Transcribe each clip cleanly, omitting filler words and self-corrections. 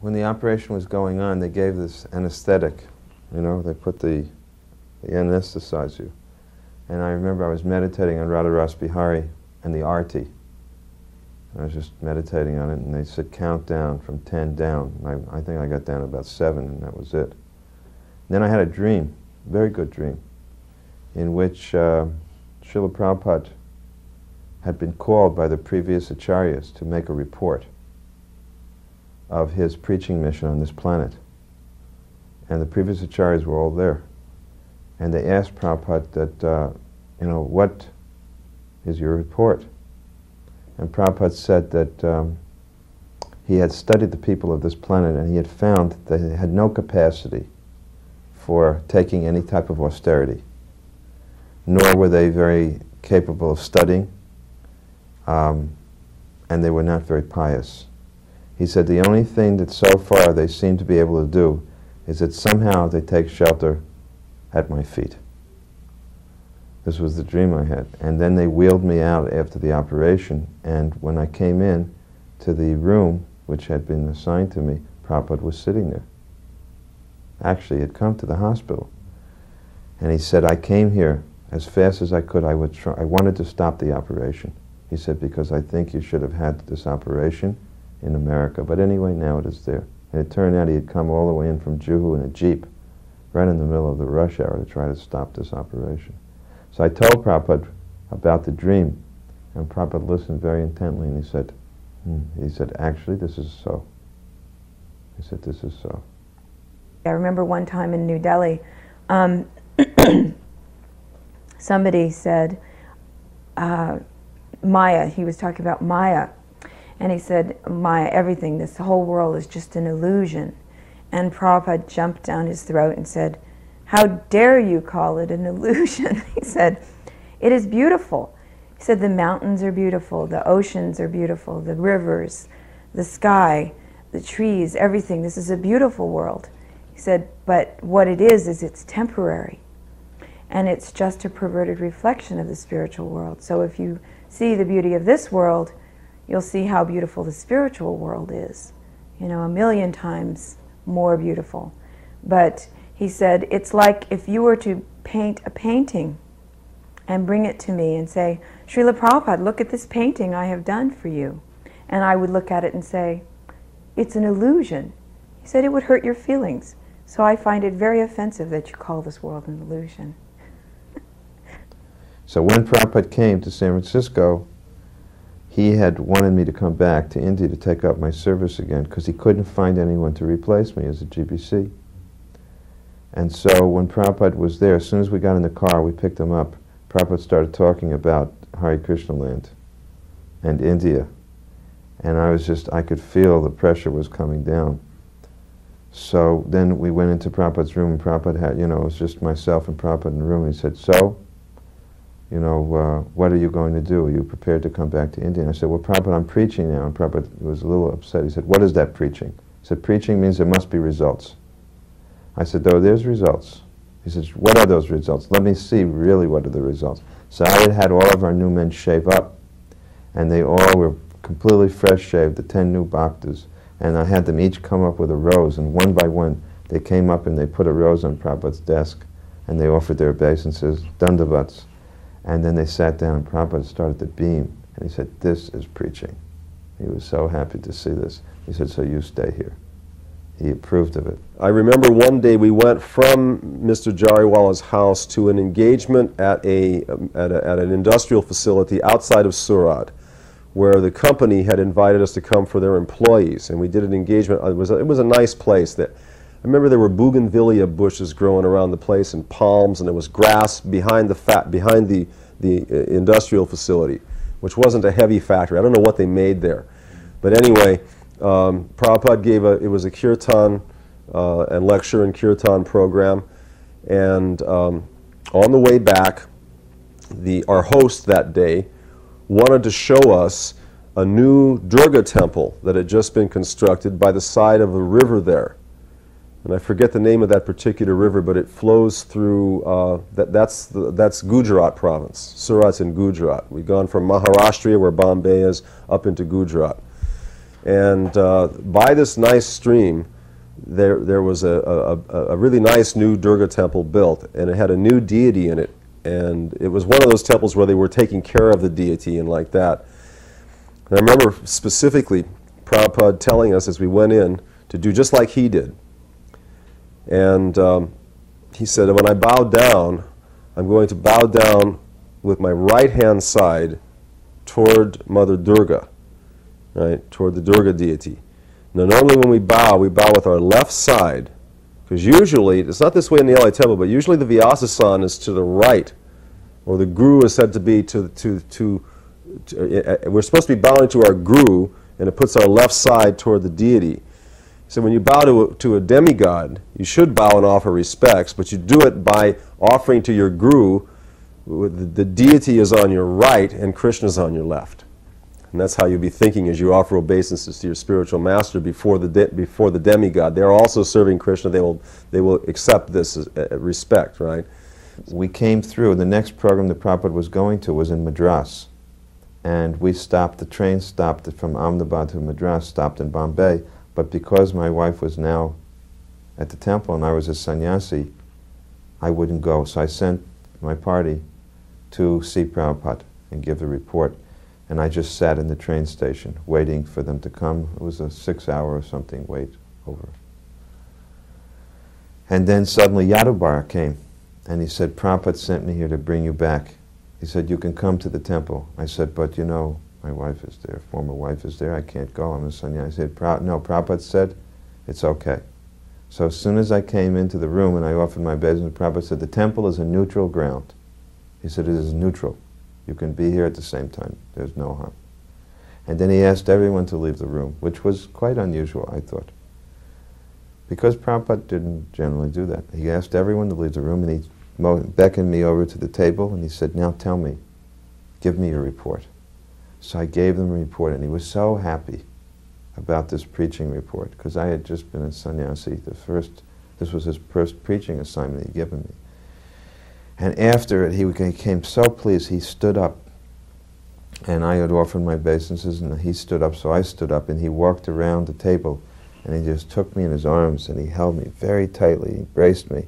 when the operation was going on, they gave this anesthetic. You know, they anesthetize you. And I remember I was meditating on Radha Ras Bihari and the Arti. I was just meditating on it, and they said count down from 10 down. I think I got down to about 7, and that was it. Then I had a dream, a very good dream, in which Srila Prabhupada had been called by the previous acharyas to make a report of his preaching mission on this planet. And the previous acharyas were all there. And they asked Prabhupada that, you know, what is your report? And Prabhupada said that he had studied the people of this planet, and he had found that they had no capacity for taking any type of austerity, nor were they very capable of studying, and they were not very pious. He said the only thing that so far they seem to be able to do is that somehow they take shelter at my feet. This was the dream I had. And then they wheeled me out after the operation, and when I came in to the room which had been assigned to me, Prabhupada was sitting there. Actually, he had come to the hospital. And he said, I came here as fast as I could. I wanted to stop the operation. He said, because I think you should have had this operation in America. But anyway, now it is there. And it turned out he had come all the way in from Juhu in a jeep, right in the middle of the rush hour, to try to stop this operation. So I told Prabhupada about the dream, and Prabhupada listened very intently, and he said, actually, this is so. He said, this is so. I remember one time in New Delhi, somebody said, Maya, he was talking about Maya, and he said, Maya, everything, this whole world is just an illusion. And Prabhupada jumped down his throat and said, how dare you call it an illusion? He said, it is beautiful. He said, the mountains are beautiful, the oceans are beautiful, the rivers, the sky, the trees, everything. This is a beautiful world. He said, but what it is it's temporary. And it's just a perverted reflection of the spiritual world. So if you see the beauty of this world, you'll see how beautiful the spiritual world is. You know, 1,000,000 times more beautiful. But he said, it's like if you were to paint a painting and bring it to me and say, Srila Prabhupada, look at this painting I have done for you. And I would look at it and say, it's an illusion. He said, it would hurt your feelings. So I find it very offensive that you call this world an illusion. So when Prabhupada came to San Francisco, he had wanted me to come back to India to take up my service again, because he couldn't find anyone to replace me as a GBC. And so when Prabhupada was there, as soon as we got in the car, we picked him up, Prabhupada started talking about Hare Krishna land and India. And I could feel the pressure was coming down. So then we went into Prabhupada's room, and Prabhupada had, it was just myself and Prabhupada in the room, and he said, so, what are you going to do? Are you prepared to come back to India? And I said, well, Prabhupada, I'm preaching now. And Prabhupada was a little upset. He said, what is that preaching? He said, preaching means there must be results. I said, oh, there's results. He says, what are those results? Let me see really what are the results. So I had all of our new men shave up, and they all were completely fresh shaved, the 10 new bhaktas, and I had them each come up with a rose, and one by one they came up and they put a rose on Prabhupada's desk, and they offered their obeisances, dandavats, and then they sat down, and Prabhupada started to beam, and he said, this is preaching. He was so happy to see this. He said, so you stay here. He approved of it. I remember one day we went from Mr. Jariwala's house to an engagement at an industrial facility outside of Surat, where the company had invited us to come for their employees, and we did an engagement. It was a nice place. I remember there were bougainvillea bushes growing around the place and palms, and there was grass behind the industrial facility, which wasn't a heavy factory. I don't know what they made there, but anyway. Prabhupada it was a kirtan and lecture and kirtan program, and on the way back, our host that day wanted to show us a new Durga temple that had just been constructed by the side of a river there. And I forget the name of that particular river, but it flows through, that's Gujarat province. Surat's in Gujarat. We've gone from Maharashtra, where Bombay is, up into Gujarat. And by this nice stream, there was a really nice new Durga temple built, and it had a new deity in it. And it was one of those temples where they were taking care of the deity and like that. And I remember specifically Prabhupada telling us as we went in to do just like he did. And he said, when I bow down, I'm going to bow down with my right-hand side toward Mother Durga, right, toward the Durga deity. Now, normally when we bow with our left side, because usually, it's not this way in the LA temple, but usually the Vyasasana is to the right, or the Guru is said to be we're supposed to be bowing to our Guru, and it puts our left side toward the deity. So when you bow to a demigod, you should bow and offer respects, but you do it by offering to your Guru. The deity is on your right and Krishna is on your left. And that's how you'll be thinking as you offer obeisances to your spiritual master before the demigod. They're also serving Krishna. They will accept this as respect, right? We came through. The next program that Prabhupada was going to was in Madras. And we stopped, the train stopped from Ahmedabad to Madras, stopped in Bombay. But because my wife was now at the temple and I was a sannyasi, I wouldn't go. So I sent my party to see Prabhupada and give the report. And I just sat in the train station waiting for them to come. It was a 6-hour or something wait over. And then suddenly Yadubar came and he said, Prabhupada sent me here to bring you back. He said, you can come to the temple. I said, but you know, my wife is there, former wife is there, I can't go, I'm a sannyasi. I said, no, Prabhupada said, it's okay. So as soon as I came into the room and I offered my obeisance, Prabhupada said, the temple is a neutral ground. He said, it is neutral. You can be here at the same time, there's no harm. And then he asked everyone to leave the room, which was quite unusual, I thought. Because Prabhupada didn't generally do that. He asked everyone to leave the room and he beckoned me over to the table and he said, now tell me, give me your report. So I gave them a report, and he was so happy about this preaching report, because I had just been a sannyasi. This was his first preaching assignment he'd given me. And after it, he became so pleased, he stood up. And I had offered my obeisances, and he stood up, so I stood up, and he walked around the table, and he just took me in his arms, and he held me very tightly. He embraced me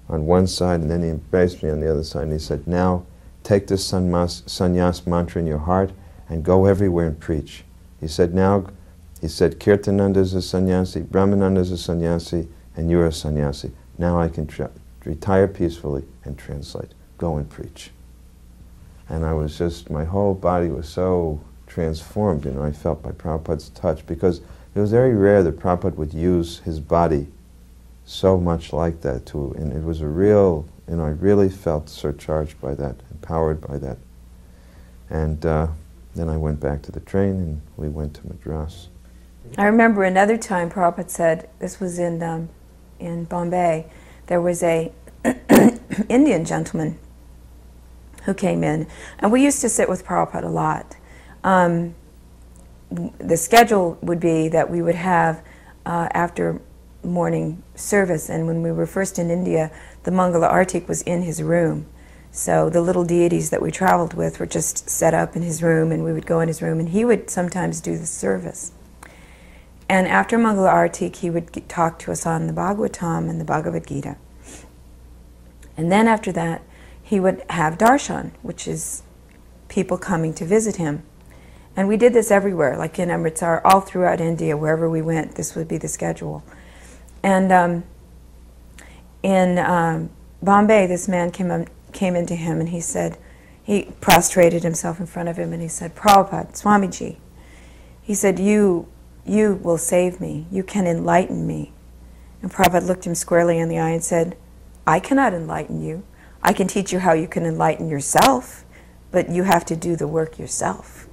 on one side, and then he embraced me on the other side, and he said, now take this sannyas mantra in your heart, and go everywhere and preach. He said, Kirtananda is a sannyasi, Brahmananda is a sannyasi, and you're a sannyasi. Now I can retire peacefully and translate. Go and preach. And I was just, my whole body was so transformed, I felt by Prabhupada's touch, because it was very rare that Prabhupada would use his body so much like that and it was a real, I really felt surcharged by that, empowered by that. And then I went back to the train and we went to Madras. I remember another time Prabhupada said, this was in Bombay, there was a Indian gentleman who came in, and we used to sit with Prabhupada a lot. The schedule would be that we would have after morning service, and when we were first in India, the Mangala Artik was in his room. So the little deities that we traveled with were just set up in his room, and we would go in his room, and he would sometimes do the service. And after Mangala Artik, he would talk to us on the Bhagavatam and the Bhagavad Gita. And then after that, he would have darshan, which is people coming to visit him. And we did this everywhere, like in Amritsar, all throughout India, wherever we went, this would be the schedule. And in Bombay, this man came into him and he said, he prostrated himself in front of him and he said, Prabhupada, Swamiji, he said, you will save me, you can enlighten me. And Prabhupada looked him squarely in the eye and said, I cannot enlighten you. I can teach you how you can enlighten yourself, but you have to do the work yourself.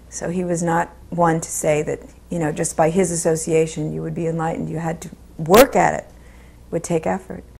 So he was not one to say that, just by his association you would be enlightened. You had to work at it. It would take effort.